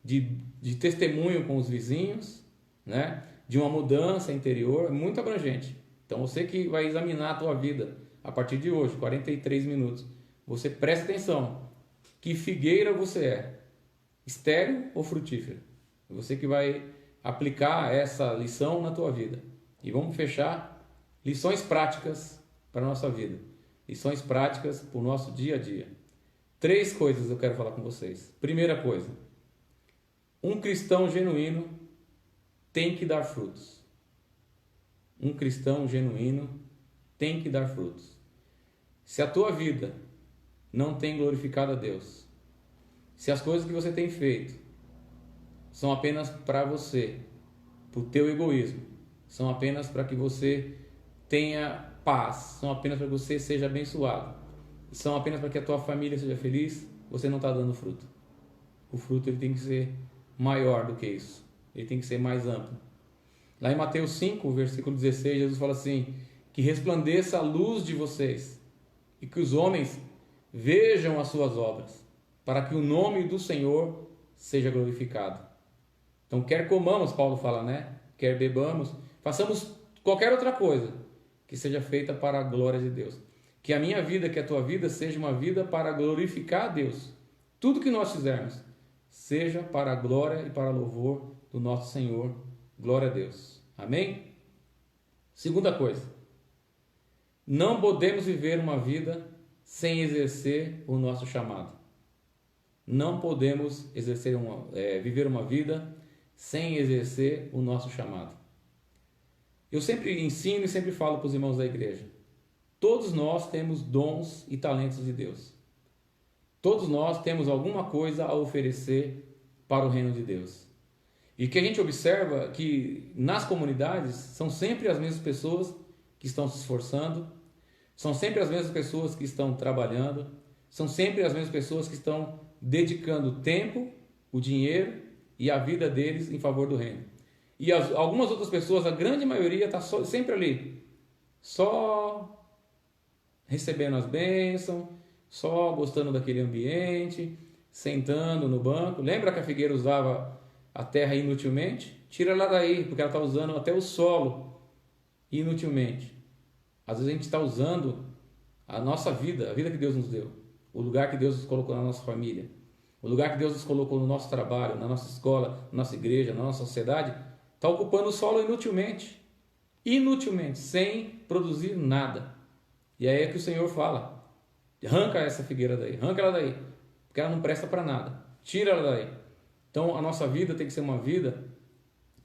de testemunho com os vizinhos, né? De uma mudança interior, é muito abrangente. Então, você que vai examinar a tua vida a partir de hoje, 43 minutos, você presta atenção. Que figueira você é? Estéril ou frutífera? Você que vai aplicar essa lição na tua vida. E vamos fechar lições práticas para a nossa vida. Lições práticas para o nosso dia a dia. 3 coisas eu quero falar com vocês. Primeira coisa, um cristão genuíno tem que dar frutos. Um cristão genuíno tem que dar frutos. Se a tua vida não tem glorificado a Deus, se as coisas que você tem feito são apenas para você, para o teu egoísmo, são apenas para que você tenha paz, são apenas para que você seja abençoado, são apenas para que a tua família seja feliz, você não está dando fruto. O fruto ele tem que ser maior do que isso, ele tem que ser mais amplo. Lá em Mateus 5, versículo 16, Jesus fala assim, que resplandeça a luz de vocês e que os homens vejam as suas obras, para que o nome do Senhor seja glorificado. Então, quer comamos, Paulo fala, né? Quer bebamos, façamos qualquer outra coisa que seja feita para a glória de Deus. Que a minha vida, que a tua vida seja uma vida para glorificar a Deus. Tudo que nós fizermos seja para a glória e para o louvor do nosso Senhor. Glória a Deus. Amém? Segunda coisa, não podemos viver uma vida sem exercer o nosso chamado. Não podemos viver uma vida sem exercer o nosso chamado. Eu sempre ensino e sempre falo para os irmãos da igreja. Todos nós temos dons e talentos de Deus. Todos nós temos alguma coisa a oferecer para o reino de Deus. E que a gente observa que nas comunidades são sempre as mesmas pessoas que estão se esforçando, são sempre as mesmas pessoas que estão trabalhando, são sempre as mesmas pessoas que estão dedicando o tempo, o dinheiro e a vida deles em favor do reino. E algumas outras pessoas, a grande maioria, está sempre ali, só recebendo as bênçãos, só gostando daquele ambiente, sentando no banco. Lembra que a figueira usava a terra inutilmente? Tira ela daí, porque ela está usando até o solo inutilmente. Às vezes a gente está usando a nossa vida, a vida que Deus nos deu, o lugar que Deus nos colocou na nossa família, o lugar que Deus nos colocou no nosso trabalho, na nossa escola, na nossa igreja, na nossa sociedade, está ocupando o solo inutilmente, sem produzir nada. E aí é que o Senhor fala, arranca essa figueira daí, arranca ela daí, porque ela não presta para nada, tira ela daí. Então a nossa vida tem que ser uma vida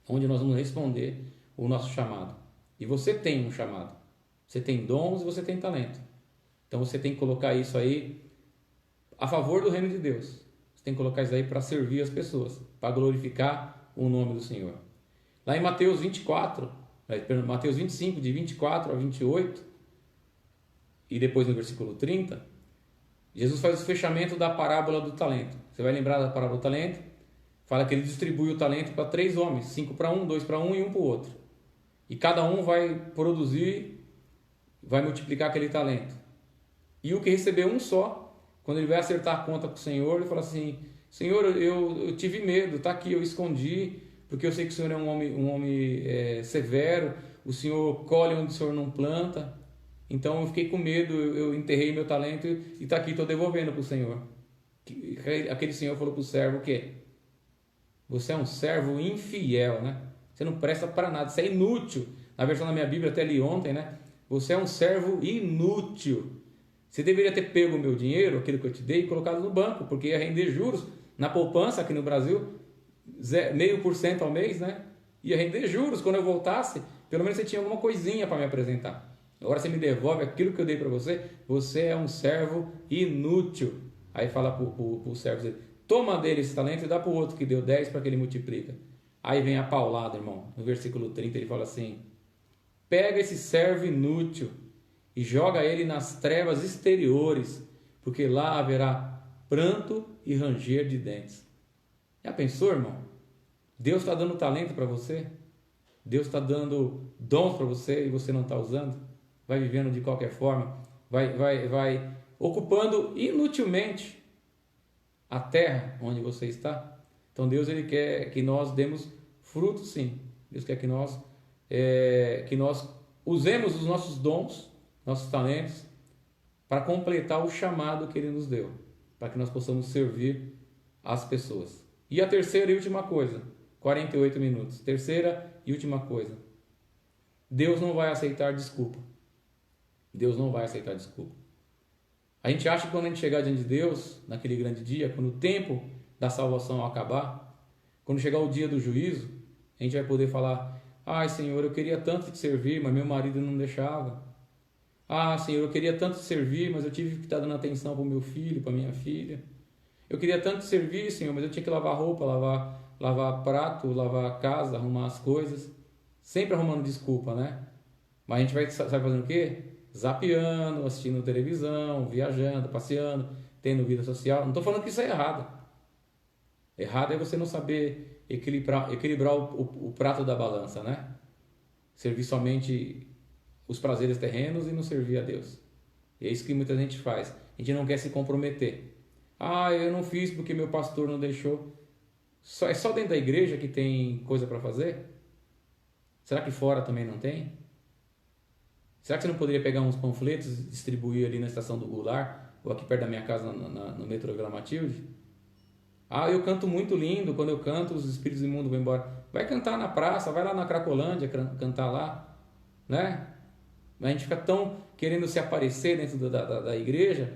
onde nós vamos responder o nosso chamado. E você tem um chamado, você tem dons e você tem talento. Então você tem que colocar isso aí a favor do reino de Deus. Você tem que colocar isso aí para servir as pessoas, para glorificar o nome do Senhor. Lá em Mateus 25, de 24 a 28, e depois no versículo 30, Jesus faz o fechamento da parábola do talento. Você vai lembrar da parábola do talento? Fala que ele distribui o talento para 3 homens, 5 para um, 2 para um e 1 para o outro. E cada um vai produzir, vai multiplicar aquele talento. E o que recebeu um só, quando ele vai acertar a conta com o Senhor, ele fala assim, Senhor, eu tive medo, está aqui, eu escondi, porque eu sei que o Senhor é um homem severo, o Senhor colhe onde o Senhor não planta, então eu fiquei com medo, eu enterrei meu talento e está aqui, estou devolvendo para o Senhor. Aquele Senhor falou para o servo o quê? Você é um servo infiel, né? Você não presta para nada, você é inútil. Na versão da minha Bíblia, até li ontem, né? Você é um servo inútil. Você deveria ter pego o meu dinheiro, aquilo que eu te dei, e colocado no banco, porque ia render juros na poupança aqui no Brasil, 0,5% ao mês, né? Ia render juros quando eu voltasse, pelo menos você tinha alguma coisinha para me apresentar. Agora você me devolve aquilo que eu dei para você, você é um servo inútil. Aí fala para o servo dele, toma dele esse talento e dá para o outro que deu 10 para que ele multiplica. Aí vem a paulada, irmão. No versículo 30 ele fala assim, pega esse servo inútil e joga ele nas trevas exteriores, porque lá haverá pranto e ranger de dentes. Já pensou, irmão? Deus está dando talento para você? Deus está dando dons para você e você não está usando? Vai vivendo de qualquer forma? Vai ocupando inutilmente a terra onde você está? Então Deus ele quer que nós demos frutos, sim. Deus quer que nós usemos os nossos dons, nossos talentos, para completar o chamado que Ele nos deu, para que nós possamos servir as pessoas. E a terceira e última coisa, 48 minutos. Terceira e última coisa. Deus não vai aceitar desculpa. Deus não vai aceitar desculpa. A gente acha que quando a gente chegar diante de Deus, naquele grande dia, quando o tempo da salvação acabar, quando chegar o dia do juízo, a gente vai poder falar: ai, Senhor, eu queria tanto te servir, mas meu marido não deixava. Ah, Senhor, eu queria tanto te servir, mas eu tive que estar dando atenção para o meu filho, para minha filha. Eu queria tanto te servir, Senhor, mas eu tinha que lavar roupa, lavar prato, lavar a casa, arrumar as coisas. Sempre arrumando desculpa, né? Mas a gente vai, sabe fazendo o quê? Zapeando, assistindo televisão, viajando, passeando, tendo vida social. Não estou falando que isso é errado. Errado é você não saber equilibrar o prato da balança, né? Servir somente os prazeres terrenos e não servir a Deus. E é isso que muita gente faz. A gente não quer se comprometer. Ah, eu não fiz porque meu pastor não deixou. É só dentro da igreja que tem coisa para fazer? Será que fora também não tem? Será que você não poderia pegar uns panfletos e distribuir ali na estação do Goulart, ou aqui perto da minha casa no metrô Vila Matilde? Ah, eu canto muito lindo, quando eu canto os espíritos imundos vão embora. Vai cantar na praça, vai lá na Cracolândia cantar lá, né? A gente fica tão querendo se aparecer dentro da igreja,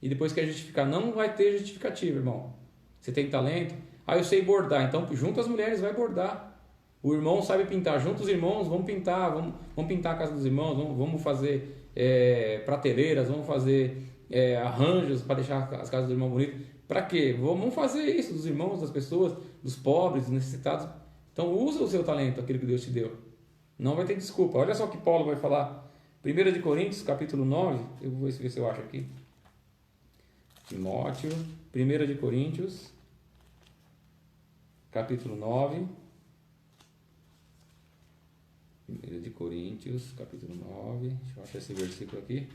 e depois quer justificar. Não vai ter justificativa, irmão. Você tem talento? Ah, eu sei bordar, então junta as mulheres, vai bordar. O irmão sabe pintar, junta os irmãos, vamos pintar, vamos pintar a casa dos irmãos, vamos fazer prateleiras, vamos fazer arranjos para deixar as casas dos irmãos bonitas. Para quê? Vamos fazer isso dos irmãos, das pessoas, dos pobres, dos necessitados. Então usa o seu talento, aquilo que Deus te deu. Não vai ter desculpa. Olha só o que Paulo vai falar. 1 de Coríntios, capítulo 9. Eu vou ver se eu acho aqui. Timóteo, 1 de Coríntios, capítulo 9. 1 de Coríntios, capítulo 9. Deixa eu achar esse versículo aqui.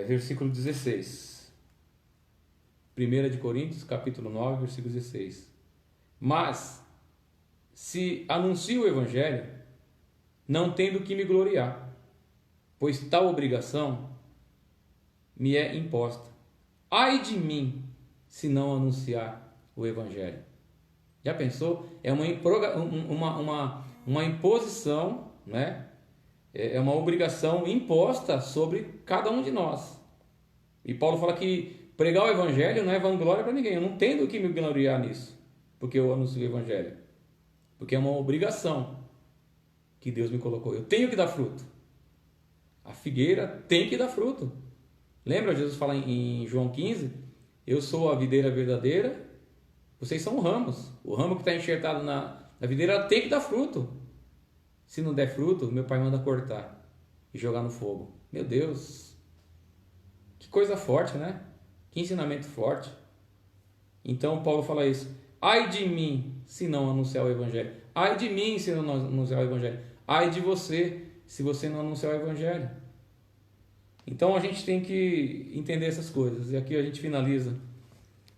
Versículo 16. 1 de Coríntios, capítulo 9, versículo 16. Mas, se anuncio o Evangelho, não tendo que me gloriar, pois tal obrigação me é imposta. Ai de mim, se não anunciar o Evangelho. Já pensou? É uma imposição, né? É uma obrigação imposta sobre cada um de nós. E Paulo fala que pregar o Evangelho não é vanglória para ninguém. Eu não tenho que me gloriar nisso, porque eu anuncio o Evangelho. Porque é uma obrigação que Deus me colocou. Eu tenho que dar fruto. A figueira tem que dar fruto. Lembra? Jesus fala em João 15: eu sou a videira verdadeira, vocês são ramos. O ramo que está enxertado na videira tem que dar fruto. Se não der fruto, meu pai manda cortar e jogar no fogo. Meu Deus, que coisa forte, né? Que ensinamento forte. Então Paulo fala isso: ai de mim se não anunciar o Evangelho. Ai de mim se não anunciar o Evangelho. Ai de você se você não anunciar o Evangelho. Então a gente tem que entender essas coisas. E aqui a gente finaliza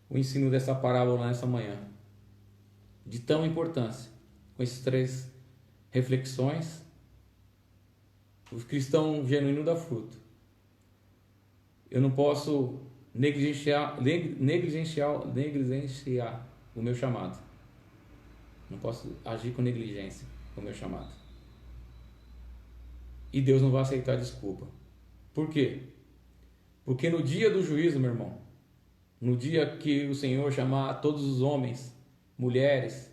o ensino dessa parábola nessa manhã, de tão importância, com essas 3 reflexões. O cristão genuíno dá fruto. Eu não posso negligenciar o meu chamado. Não posso agir com negligência com o meu chamado. E Deus não vai aceitar desculpa. Por quê? Porque no dia do juízo, meu irmão, no dia que o Senhor chamar todos os homens, mulheres,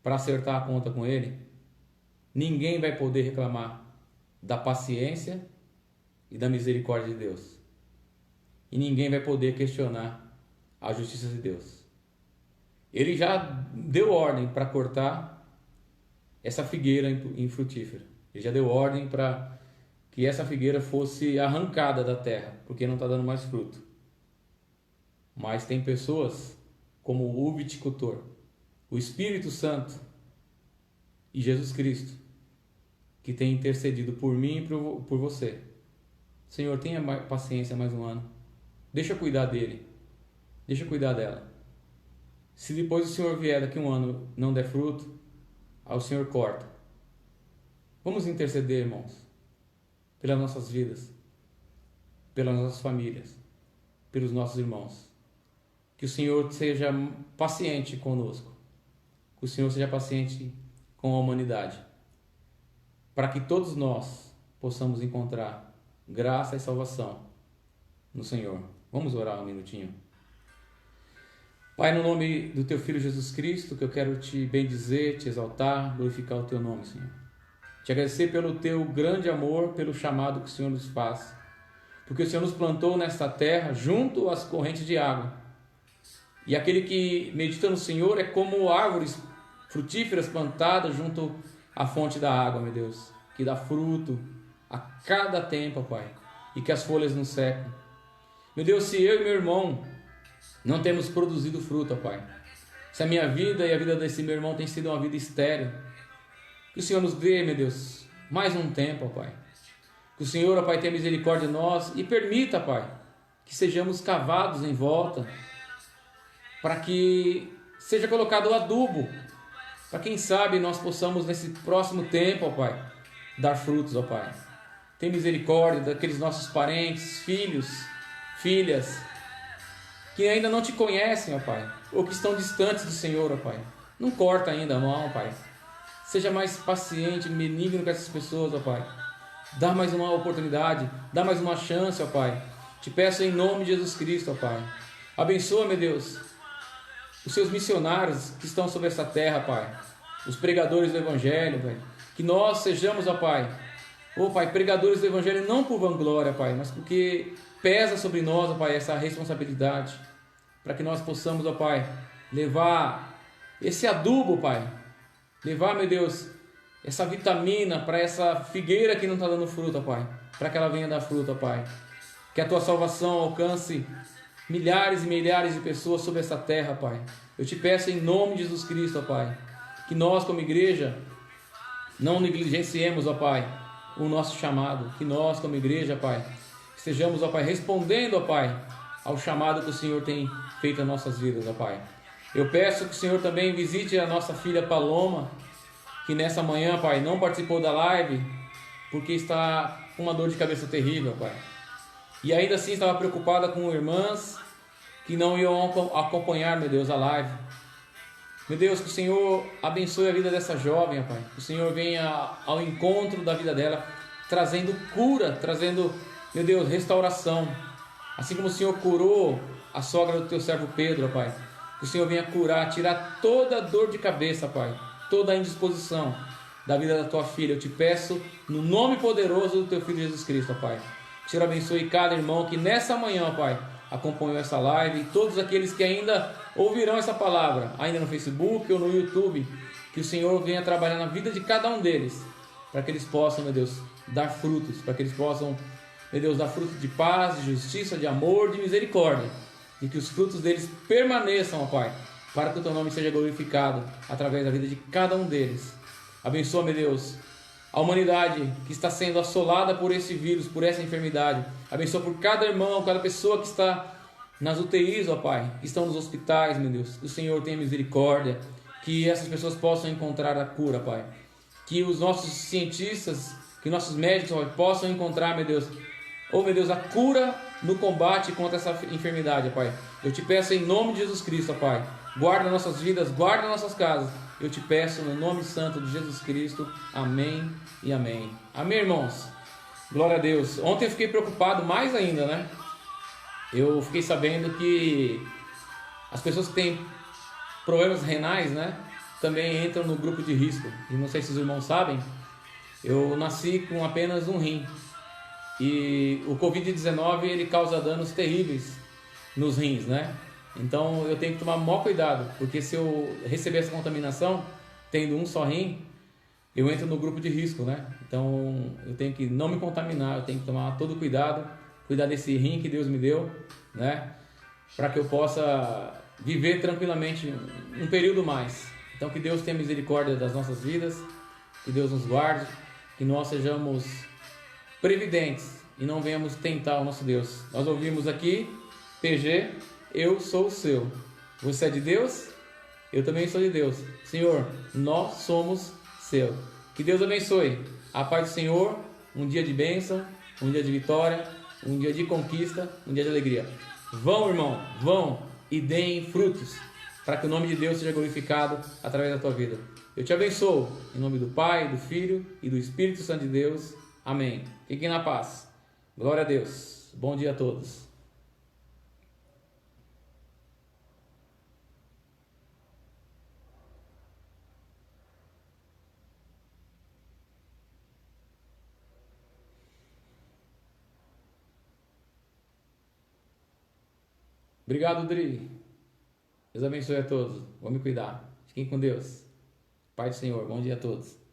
para acertar a conta com Ele, ninguém vai poder reclamar da paciência e da misericórdia de Deus. E ninguém vai poder questionar a justiça de Deus. Ele já deu ordem para cortar essa figueira infrutífera. Ele já deu ordem para que essa figueira fosse arrancada da terra, porque não está dando mais fruto. Mas tem pessoas como o viticultor, o Espírito Santo e Jesus Cristo, que tem intercedido por mim e por você. Senhor, tenha paciência mais um ano. Deixa eu cuidar dele. Deixa eu cuidar dela. Se depois o Senhor vier daqui um ano não der fruto, aí o Senhor corta. Vamos interceder, irmãos, pelas nossas vidas, pelas nossas famílias, pelos nossos irmãos. que o Senhor seja paciente conosco, que o Senhor seja paciente com a humanidade, para que todos nós possamos encontrar graça e salvação no Senhor. Vamos orar um minutinho. Pai, no nome do Teu Filho Jesus Cristo, que eu quero Te bendizer, Te exaltar, glorificar o Teu nome, Senhor. Te agradecer pelo Teu grande amor, pelo chamado que o Senhor nos faz, porque o Senhor nos plantou nesta terra junto às correntes de água. E aquele que medita no Senhor é como árvores frutíferas plantadas junto à fonte da água, meu Deus, que dá fruto a cada tempo, Pai, e que as folhas não secam. Meu Deus, se eu e meu irmão não temos produzido fruto, Pai, se a minha vida e a vida desse meu irmão tem sido uma vida estéril, que o Senhor nos dê, meu Deus, mais um tempo, Pai. Que o Senhor, Pai, tenha misericórdia de nós e permita, Pai, que sejamos cavados em volta, para que seja colocado o adubo, para quem sabe nós possamos nesse próximo tempo, Pai, dar frutos, Pai. Tem misericórdia daqueles nossos parentes, filhos, filhas, que ainda não Te conhecem, Pai, ou que estão distantes do Senhor, Pai. Não corta ainda a mão, Pai. Seja mais paciente, benigno com essas pessoas, Pai. Dá mais uma oportunidade, dá mais uma chance, Pai. Te peço em nome de Jesus Cristo, Pai. Abençoa, meu Deus, os Seus missionários que estão sobre essa terra, Pai. Os pregadores do Evangelho, Pai. Que nós sejamos, Pai, Pai, pregadores do Evangelho não por vanglória, Pai, mas porque pesa sobre nós, Pai, essa responsabilidade, para que nós possamos, Pai, levar esse adubo, Pai, levar, meu Deus, essa vitamina para essa figueira que não está dando fruta, Pai, para que ela venha dar fruta, Pai, que a Tua salvação alcance milhares e milhares de pessoas sobre essa terra, Pai. Eu Te peço em nome de Jesus Cristo, Pai, que nós como igreja não negligenciemos, Pai, o nosso chamado, que nós como igreja, Pai, estejamos, Pai, respondendo, Pai, ao chamado que o Senhor tem feito em nossas vidas, Pai. Eu peço que o Senhor também visite a nossa filha Paloma, que nessa manhã, Pai, não participou da live, porque está com uma dor de cabeça terrível, Pai. E ainda assim estava preocupada com irmãs que não iam acompanhar, meu Deus, a live. Meu Deus, que o Senhor abençoe a vida dessa jovem, Pai. Que o Senhor venha ao encontro da vida dela, trazendo cura, trazendo, meu Deus, restauração. Assim como o Senhor curou a sogra do Teu servo Pedro, Pai. Que o Senhor venha curar, tirar toda a dor de cabeça, Pai. Toda a indisposição da vida da Tua filha. Eu Te peço no nome poderoso do Teu Filho Jesus Cristo, Pai. Que o Senhor abençoe cada irmão que nessa manhã, Pai, acompanhou essa live. E todos aqueles que ainda ouvirão essa palavra, ainda no Facebook ou no YouTube. Que o Senhor venha trabalhar na vida de cada um deles. Para que eles possam, meu Deus, dar frutos. Para que eles possam, meu Deus, dar frutos de paz, de justiça, de amor, de misericórdia. E que os frutos deles permaneçam, ó Pai, para que o Teu nome seja glorificado através da vida de cada um deles. Abençoa, meu Deus, a humanidade que está sendo assolada por esse vírus, por essa enfermidade. Abençoa por cada irmão, cada pessoa que está nas UTIs, ó Pai, que estão nos hospitais, meu Deus. Que o Senhor tenha misericórdia, que essas pessoas possam encontrar a cura, Pai. Que os nossos cientistas, que nossos médicos, ó, possam encontrar, meu Deus, meu Deus, a cura no combate contra essa enfermidade, Pai. Eu Te peço em nome de Jesus Cristo, Pai. Guarda nossas vidas, guarda nossas casas. Eu Te peço no nome santo de Jesus Cristo. Amém e amém. Amém, irmãos? Glória a Deus. Ontem eu fiquei preocupado mais ainda, né? Eu fiquei sabendo que as pessoas que têm problemas renais, né, também entram no grupo de risco. E não sei se os irmãos sabem, eu nasci com apenas um rim. E o Covid-19, ele causa danos terríveis nos rins, né? Então eu tenho que tomar maior cuidado, porque se eu receber essa contaminação, tendo um só rim, eu entro no grupo de risco, né? Então eu tenho que não me contaminar, eu tenho que tomar todo cuidado, cuidar desse rim que Deus me deu, né? Para que eu possa viver tranquilamente um período mais. Então que Deus tenha misericórdia das nossas vidas, que Deus nos guarde, que nós sejamos previdentes e não venhamos tentar o nosso Deus. Nós ouvimos aqui, PG, eu sou o seu. Você é de Deus? Eu também sou de Deus. Senhor, nós somos seu. Que Deus abençoe. A paz do Senhor, um dia de bênção, um dia de vitória, um dia de conquista, um dia de alegria. Vão, irmão, vão. e deem frutos, para que o nome de Deus seja glorificado através da tua vida. Eu te abençoo, em nome do Pai, do Filho e do Espírito Santo de Deus. Amém. Fiquem na paz. Glória a Deus. Bom dia a todos. Obrigado, Dri. Deus abençoe a todos. Vou me cuidar. Fiquem com Deus. Pai do Senhor. Bom dia a todos.